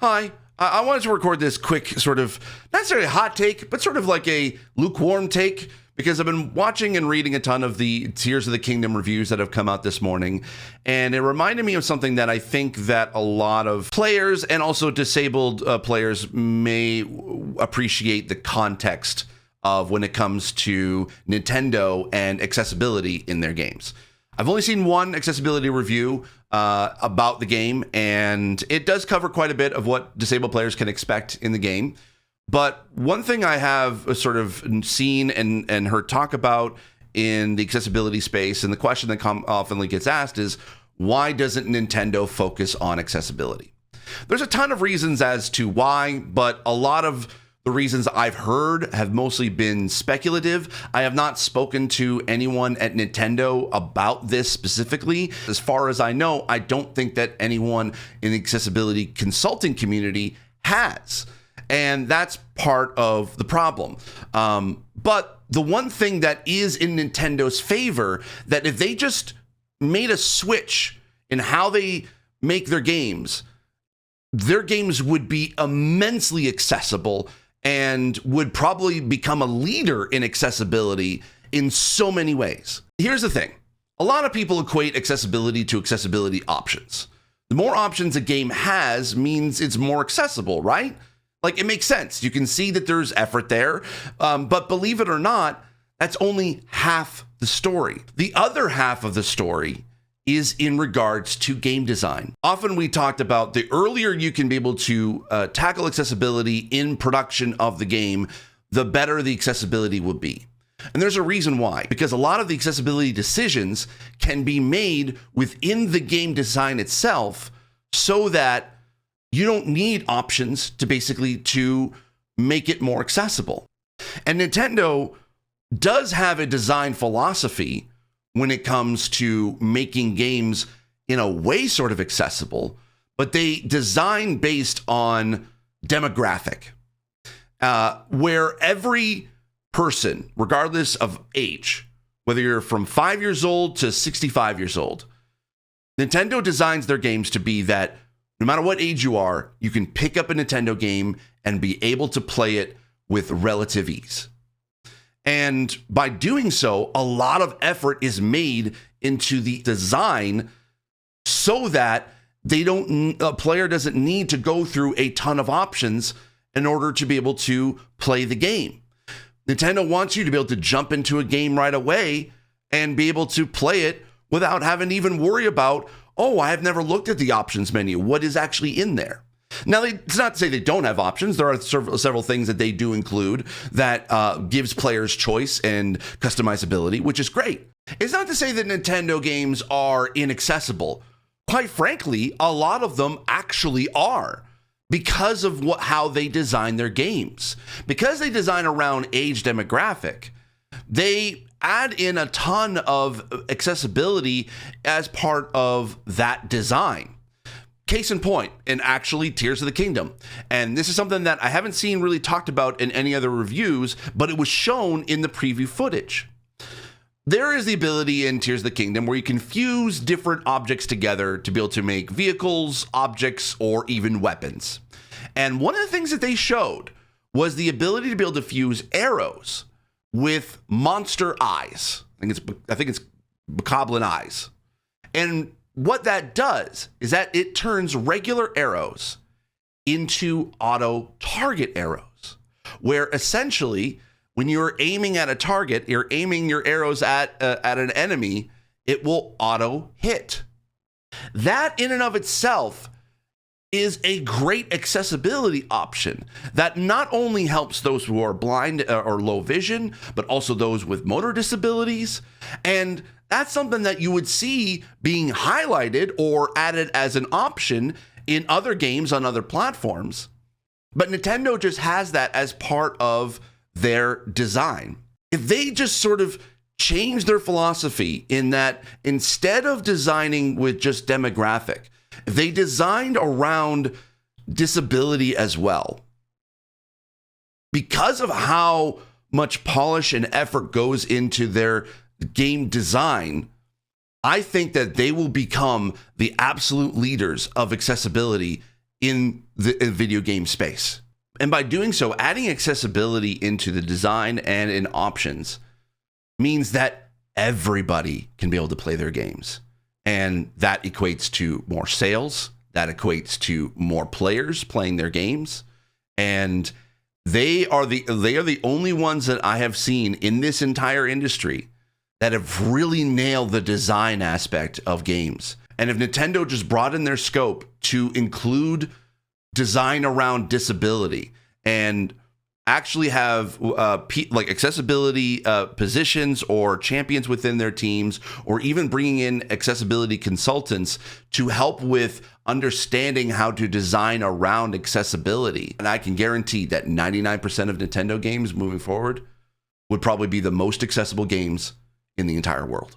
Hi, I wanted to record this quick sort of, not necessarily a hot take, but sort of like a lukewarm take, because I've been watching and reading a ton of the Tears of the Kingdom reviews that have come out this morning, and it reminded me of something that I think that a lot of players and also disabled players may appreciate the context of when it comes to Nintendo and accessibility in their games. I've only seen one accessibility review about the game, and it does cover quite a bit of what disabled players can expect in the game. But one thing I have sort of seen and heard talk about in the accessibility space, and the question that often gets asked is, why doesn't Nintendo focus on accessibility? There's a ton of reasons as to why, but a lot of the reasons I've heard have mostly been speculative. I have not spoken to anyone at Nintendo about this specifically. As far as I know, I don't think that anyone in the accessibility consulting community has. And that's part of the problem. But the one thing that is in Nintendo's favor, that if they just made a switch in how they make their games would be immensely accessible and would probably become a leader in accessibility in so many ways. Here's the thing. A lot of people equate accessibility to accessibility options. The more options a game has means it's more accessible, right? Like, it makes sense. You can see that there's effort there, but believe it or not, that's only half the story. The other half of the story is in regards to game design. Often we talked about the earlier you can be able to tackle accessibility in production of the game, the better the accessibility will be. And there's a reason why, because a lot of the accessibility decisions can be made within the game design itself so that you don't need options to make it more accessible. And Nintendo does have a design philosophy when it comes to making games in a way sort of accessible, but they design based on demographic, where every person, regardless of age, whether you're from 5 years old to 65 years old, Nintendo designs their games to be that no matter what age you are, you can pick up a Nintendo game and be able to play it with relative ease. And by doing so, a lot of effort is made into the design so that a player doesn't need to go through a ton of options in order to be able to play the game. Nintendo wants you to be able to jump into a game right away and be able to play it without having to even worry about, oh, I have never looked at the options menu. What is actually in there? Now, it's not to say they don't have options. There are several things that they do include that gives players choice and customizability, which is great. It's not to say that Nintendo games are inaccessible. Quite frankly, a lot of them actually are because of how they design their games. Because they design around age demographic, they add in a ton of accessibility as part of that design. Case in point, and actually Tears of the Kingdom. And this is something that I haven't seen really talked about in any other reviews, but it was shown in the preview footage. There is the ability in Tears of the Kingdom where you can fuse different objects together to be able to make vehicles, objects, or even weapons. And one of the things that they showed was the ability to be able to fuse arrows with monster eyes. I think it's bokoblin eyes. And what that does is that it turns regular arrows into auto target arrows, where essentially when you're aiming at a target, you're aiming your arrows at an enemy, it will auto hit. That in and of itself is a great accessibility option that not only helps those who are blind or low vision, but also those with motor disabilities. And that's something that you would see being highlighted or added as an option in other games on other platforms. But Nintendo just has that as part of their design. If they just sort of change their philosophy in that instead of designing with just demographic, if they designed around disability as well, because of how much polish and effort goes into their game design, I think that they will become the absolute leaders of accessibility in the video game space. And by doing so, adding accessibility into the design and in options means that everybody can be able to play their games. And that equates to more sales, that equates to more players playing their games. And they are the only ones that I have seen in this entire industry that have really nailed the design aspect of games. And if Nintendo just broadened their scope to include design around disability and actually have like accessibility positions or champions within their teams, or even bringing in accessibility consultants to help with understanding how to design around accessibility. And I can guarantee that 99% of Nintendo games moving forward would probably be the most accessible games in the entire world.